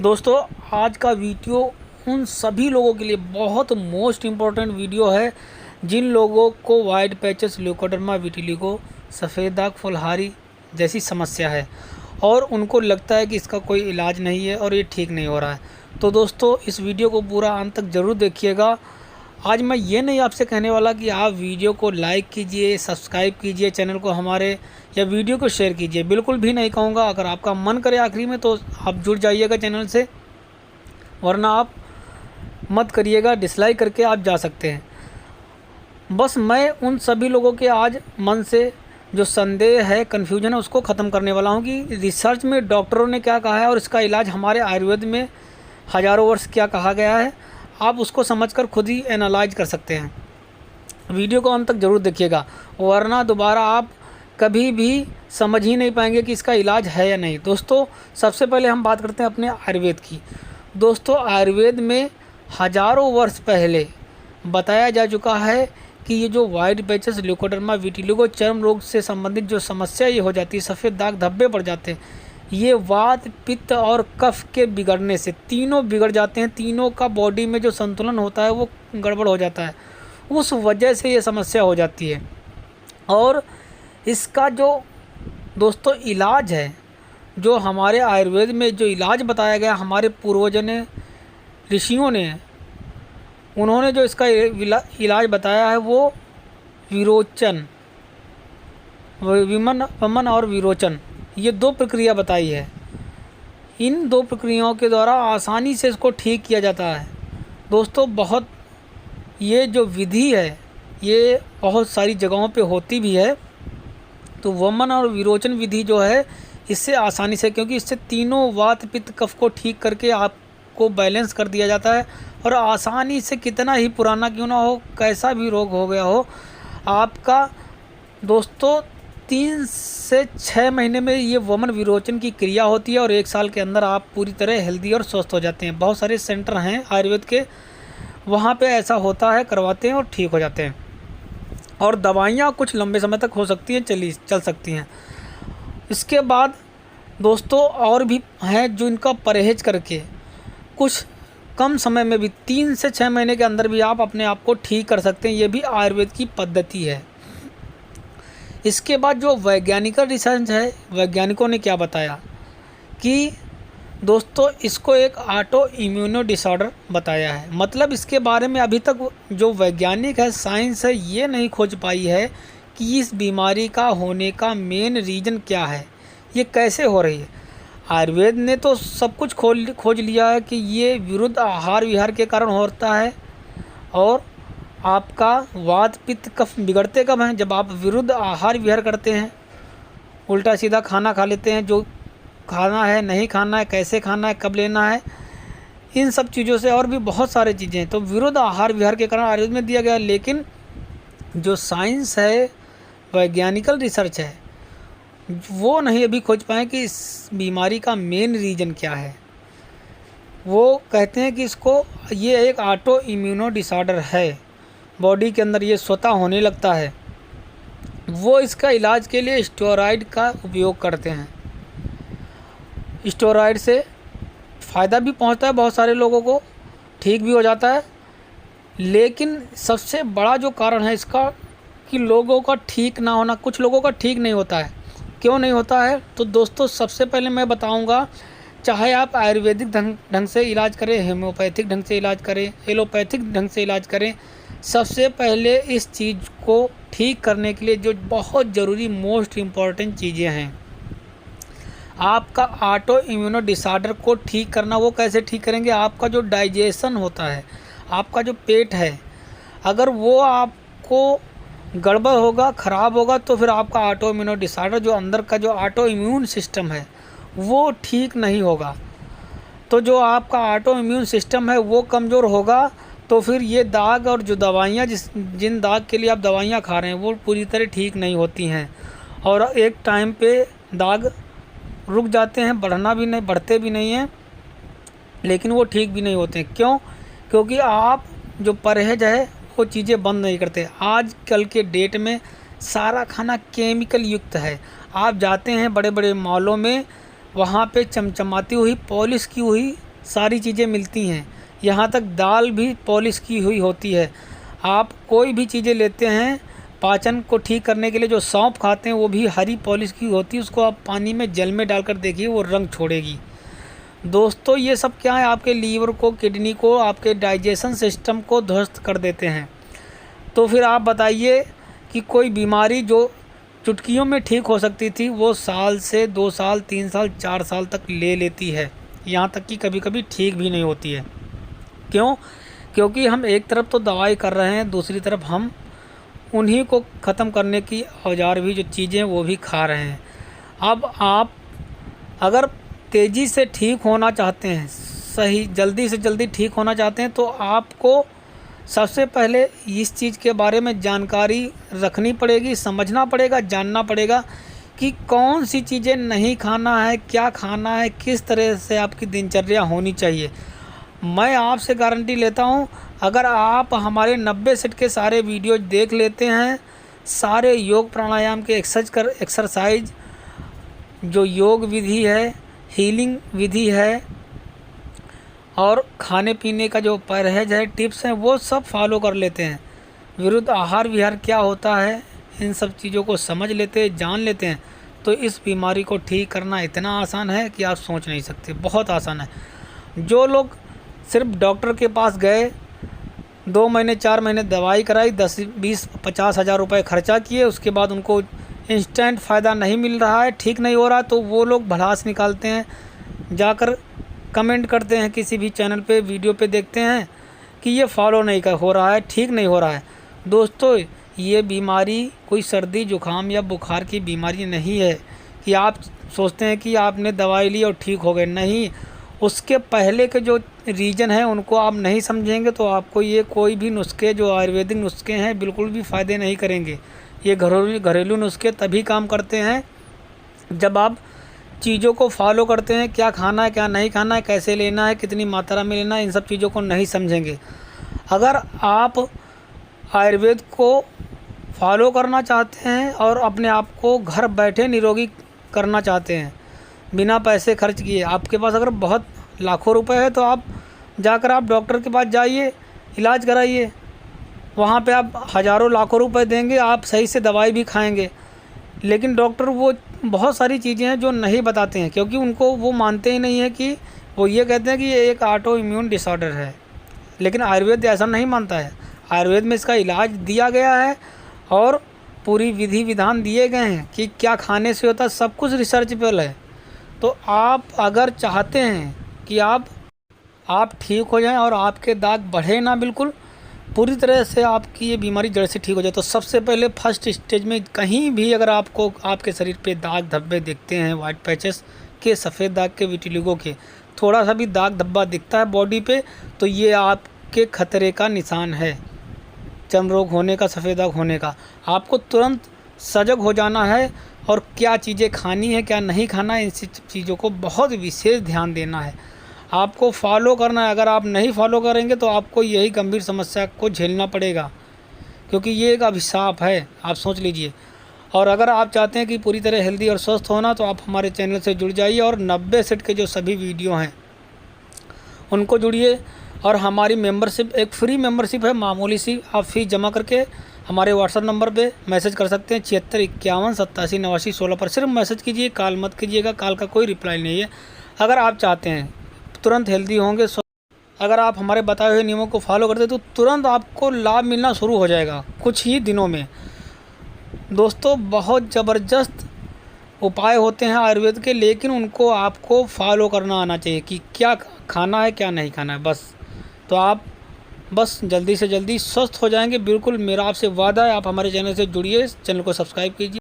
दोस्तों आज का वीडियो उन सभी लोगों के लिए बहुत मोस्ट इम्पोर्टेंट वीडियो है जिन लोगों को वाइट पैचेस, ल्यूकोडर्मा विटिलिगो, सफ़ेद दाग, फुलहारी जैसी समस्या है और उनको लगता है कि इसका कोई इलाज नहीं है और ये ठीक नहीं हो रहा है। तो दोस्तों इस वीडियो को पूरा अंत तक ज़रूर देखिएगा। आज मैं ये नहीं आपसे कहने वाला कि आप वीडियो को लाइक कीजिए, सब्सक्राइब कीजिए चैनल को हमारे, या वीडियो को शेयर कीजिए, बिल्कुल भी नहीं कहूँगा। अगर आपका मन करे आखिरी में तो आप जुड़ जाइएगा चैनल से, वरना आप मत करिएगा, डिसलाइक करके आप जा सकते हैं। बस मैं उन सभी लोगों के आज मन से जो संदेह है, कन्फ्यूजन है, उसको ख़त्म करने वाला हूँ कि रिसर्च में डॉक्टरों ने क्या कहा है और इसका इलाज हमारे आयुर्वेद में हज़ारों वर्ष क्या कहा गया है। आप उसको समझकर खुद ही एनालाइज कर सकते हैं। वीडियो को अंत तक ज़रूर देखिएगा, वरना दोबारा आप कभी भी समझ ही नहीं पाएंगे कि इसका इलाज है या नहीं। दोस्तों सबसे पहले हम बात करते हैं अपने आयुर्वेद की। दोस्तों आयुर्वेद में हज़ारों वर्ष पहले बताया जा चुका है कि ये जो वाइट पैचेस, ल्यूकोडर्मा विटिलिगो, चर्म रोग से संबंधित जो समस्या ये हो जाती है, सफ़ेद दाग धब्बे पड़ जाते हैं, ये वात, पित्त और कफ के बिगड़ने से तीनों बिगड़ जाते हैं। तीनों का बॉडी में जो संतुलन होता है वो गड़बड़ हो जाता है, उस वजह से ये समस्या हो जाती है। और इसका जो दोस्तों इलाज है, जो हमारे आयुर्वेद में जो इलाज बताया गया हमारे पूर्वजों ने, ऋषियों ने, उन्होंने जो इसका इलाज बताया है वो विरोचन, वमन और विरोचन, ये दो प्रक्रिया बताई है। इन दो प्रक्रियाओं के द्वारा आसानी से इसको ठीक किया जाता है। दोस्तों बहुत ये जो विधि है ये बहुत सारी जगहों पे होती भी है। तो वमन और विरोचन विधि जो है इससे आसानी से, क्योंकि इससे तीनों वात, पित्त, कफ को ठीक करके आपको बैलेंस कर दिया जाता है और आसानी से, कितना ही पुराना क्यों ना हो, कैसा भी रोग हो गया हो, आपका दोस्तों 3 से 6 महीने में ये वमन विरोचन की क्रिया होती है और 1 साल के अंदर आप पूरी तरह हेल्दी और स्वस्थ हो जाते हैं। बहुत सारे सेंटर हैं आयुर्वेद के, वहाँ पे ऐसा होता है, करवाते हैं और ठीक हो जाते हैं। और दवाइयाँ कुछ लंबे समय तक हो सकती हैं, चल सकती हैं। इसके बाद दोस्तों और भी हैं जो इनका परहेज करके कुछ कम समय में भी 3 से 6 महीने के अंदर भी आप अपने आप को ठीक कर सकते हैं। ये भी आयुर्वेद की पद्धति है। इसके बाद जो वैज्ञानिकल रिसर्च है, वैज्ञानिकों ने क्या बताया कि दोस्तों इसको एक ऑटो इम्यूनो डिसऑर्डर बताया है। मतलब इसके बारे में अभी तक जो वैज्ञानिक है, साइंस है, ये नहीं खोज पाई है कि इस बीमारी का होने का मेन रीज़न क्या है, ये कैसे हो रही है। आयुर्वेद ने तो सब कुछ खोज लिया है कि ये विरुद्ध आहार विहार के कारण होता है। और आपका वात, पित्त, कफ बिगड़ते कब हैं? जब आप विरुद्ध आहार विहार करते हैं, उल्टा सीधा खाना खा लेते हैं, जो खाना है नहीं खाना है, कैसे खाना है, कब लेना है, इन सब चीज़ों से, और भी बहुत सारी चीज़ें हैं। तो विरुद्ध आहार विहार के कारण आयुर्वेद में दिया गया। लेकिन जो साइंस है, वैज्ञानिकल रिसर्च है, वो नहीं अभी खोज पाए कि इस बीमारी का मेन रीज़न क्या है। वो कहते हैं कि इसको, ये एक ऑटो इम्यूनो डिसऑर्डर है, बॉडी के अंदर ये स्वतः होने लगता है। वो इसका इलाज के लिए स्टेरॉइड का उपयोग करते हैं। स्टेरॉइड से फ़ायदा भी पहुंचता है बहुत सारे लोगों को, ठीक भी हो जाता है। लेकिन सबसे बड़ा जो कारण है इसका कि लोगों का ठीक ना होना, कुछ लोगों का ठीक नहीं होता है। क्यों नहीं होता है? तो दोस्तों सबसे पहले मैं बताऊंगा, चाहे आप आयुर्वेदिक ढंग से इलाज करें, होम्योपैथिक ढंग से इलाज करें, एलोपैथिक ढंग से इलाज करें, सबसे पहले इस चीज़ को ठीक करने के लिए जो बहुत ज़रूरी, मोस्ट इम्पॉर्टेंट चीज़ें हैं, आपका ऑटो इम्यूनो डिसऑर्डर को ठीक करना। वो कैसे ठीक करेंगे? आपका जो डाइजेशन होता है, आपका जो पेट है, अगर वो आपको गड़बड़ होगा, ख़राब होगा, तो फिर आपका ऑटो इम्यूनो डिसऑर्डर, जो अंदर का जो ऑटो इम्यून सिस्टम है, वो ठीक नहीं होगा। तो जो आपका ऑटो इम्यून सिस्टम है वो कमज़ोर होगा, तो फिर ये दाग और जो दवाइयाँ, जिन दाग के लिए आप दवाइयाँ खा रहे हैं, वो पूरी तरह ठीक नहीं होती हैं और एक टाइम पे दाग रुक जाते हैं, बढ़ते भी नहीं हैं, लेकिन वो ठीक भी नहीं होते हैं। क्यों? क्योंकि आप जो परहेज है वो चीज़ें बंद नहीं करते। आज कल के डेट में सारा खाना केमिकल युक्त है। आप जाते हैं बड़े बड़े मॉलों में, वहाँ पे चमचमाती हुई, पॉलिश की हुई सारी चीज़ें मिलती हैं, यहाँ तक दाल भी पॉलिश की हुई होती है। आप कोई भी चीज़ें लेते हैं पाचन को ठीक करने के लिए, जो सौंफ खाते हैं वो भी हरी पॉलिश की होती है, उसको आप पानी में जल में डालकर देखिए वो रंग छोड़ेगी। दोस्तों ये सब क्या है, आपके लीवर को, किडनी को, आपके डाइजेशन सिस्टम को ध्वस्त कर देते हैं। तो फिर आप बताइए कि कोई बीमारी जो चुटकियों में ठीक हो सकती थी वो साल से 2 साल, 3 साल, 4 साल तक ले लेती है, यहाँ तक कि कभी कभी ठीक भी नहीं होती है। क्यों? क्योंकि हम एक तरफ तो दवाई कर रहे हैं, दूसरी तरफ हम उन्हीं को ख़त्म करने की औजार भी, जो चीज़ें वो भी खा रहे हैं। अब आप अगर तेज़ी से ठीक होना चाहते हैं, सही जल्दी से जल्दी ठीक होना चाहते हैं, तो आपको सबसे पहले इस चीज़ के बारे में जानकारी रखनी पड़ेगी, समझना पड़ेगा, जानना पड़ेगा कि कौन सी चीज़ें नहीं खाना है, क्या खाना है, किस तरह से आपकी दिनचर्या होनी चाहिए। मैं आपसे गारंटी लेता हूँ, अगर आप हमारे 90 सेट के सारे वीडियो देख लेते हैं, सारे योग प्राणायाम के एक्सरसाइज, जो योग विधि है, हीलिंग विधि है, और खाने पीने का जो परहेज है, टिप्स हैं, वो सब फॉलो कर लेते हैं, विरुद्ध आहार विहार क्या होता है, इन सब चीज़ों को समझ लेते हैं, जान लेते हैं, तो इस बीमारी को ठीक करना इतना आसान है कि आप सोच नहीं सकते, बहुत आसान है। जो लोग सिर्फ डॉक्टर के पास गए, 2 महीने 4 महीने दवाई कराई, 10, 20, 50 हज़ार रुपये खर्चा किए, उसके बाद उनको इंस्टेंट फ़ायदा नहीं मिल रहा है, ठीक नहीं हो रहा, तो वो लोग भड़ास निकालते हैं, जाकर कमेंट करते हैं, किसी भी चैनल पे वीडियो पे देखते हैं कि ये फॉलो नहीं हो रहा है, ठीक नहीं हो रहा है। दोस्तों ये बीमारी कोई सर्दी जुकाम या बुखार की बीमारी नहीं है कि आप सोचते हैं कि आपने दवाई ली और ठीक हो गए, नहीं। उसके पहले के जो रीज़न है उनको आप नहीं समझेंगे तो आपको ये कोई भी नुस्खे, जो आयुर्वेदिक नुस्खे हैं, बिल्कुल भी फ़ायदे नहीं करेंगे। ये घरेलू नुस्खे तभी काम करते हैं जब आप चीज़ों को फॉलो करते हैं, क्या खाना है, क्या नहीं खाना है, कैसे लेना है, कितनी मात्रा में लेना है, इन सब चीज़ों को नहीं समझेंगे। अगर आप आयुर्वेद को फॉलो करना चाहते हैं और अपने आप को घर बैठे निरोगी करना चाहते हैं बिना पैसे खर्च किए, आपके पास अगर बहुत लाखों रुपए है तो आप जाकर आप डॉक्टर के पास जाइए, इलाज कराइए, वहाँ पे आप हज़ारों लाखों रुपए देंगे, आप सही से दवाई भी खाएंगे, लेकिन डॉक्टर वो बहुत सारी चीज़ें हैं जो नहीं बताते हैं, क्योंकि उनको वो मानते ही नहीं है कि वो ये कहते हैं कि ये एक ऑटो इम्यून डिसऑर्डर है। लेकिन आयुर्वेद ऐसा नहीं मानता है। आयुर्वेद में इसका इलाज दिया गया है और पूरी विधि विधान दिए गए हैं कि क्या खाने से होता है, सब कुछ रिसर्चेबल है। तो आप अगर चाहते हैं कि आप ठीक हो जाएं और आपके दाग बढ़े ना, बिल्कुल पूरी तरह से आपकी ये बीमारी जड़ से ठीक हो जाए, तो सबसे पहले फर्स्ट स्टेज में कहीं भी अगर आपको आपके शरीर पे दाग धब्बे दिखते हैं, वाइट पैचेस के, सफ़ेद दाग के, विटिलिगो के, थोड़ा सा भी दाग धब्बा दिखता है बॉडी पे, तो ये आपके खतरे का निशान है, चर्म रोग होने का, सफ़ेद दाग होने का। आपको तुरंत सजग हो जाना है और क्या चीज़ें खानी है, क्या नहीं खाना है, इन चीज़ों को बहुत विशेष ध्यान देना है, आपको फॉलो करना है। अगर आप नहीं फॉलो करेंगे तो आपको यही गंभीर समस्या को झेलना पड़ेगा, क्योंकि ये एक अभिशाप है, आप सोच लीजिए। और अगर आप चाहते हैं कि पूरी तरह हेल्दी और स्वस्थ होना, तो आप हमारे चैनल से जुड़ जाइए और 90 सेट के जो सभी वीडियो हैं उनको जुड़िए। और हमारी मेंबरशिप एक फ्री मेंबरशिप है, मामूली सी, आप फीस जमा करके हमारे व्हाट्सएप नंबर पे मैसेज कर सकते हैं, 7651878916 पर सिर्फ मैसेज कीजिए, कॉल मत कीजिएगा, कॉल का कोई रिप्लाई नहीं है। अगर आप चाहते हैं तुरंत हेल्दी होंगे, अगर आप हमारे बताए हुए नियमों को फॉलो करते तो तुरंत आपको लाभ मिलना शुरू हो जाएगा कुछ ही दिनों में। दोस्तों बहुत ज़बरदस्त उपाय होते हैं आयुर्वेद के, लेकिन उनको आपको फॉलो करना आना चाहिए कि क्या खाना है, क्या नहीं खाना है, बस। तो आप बस जल्दी से जल्दी स्वस्थ हो जाएंगे, बिल्कुल मेरा आपसे वादा है। आप हमारे चैनल से जुड़िए, चैनल को सब्सक्राइब कीजिए।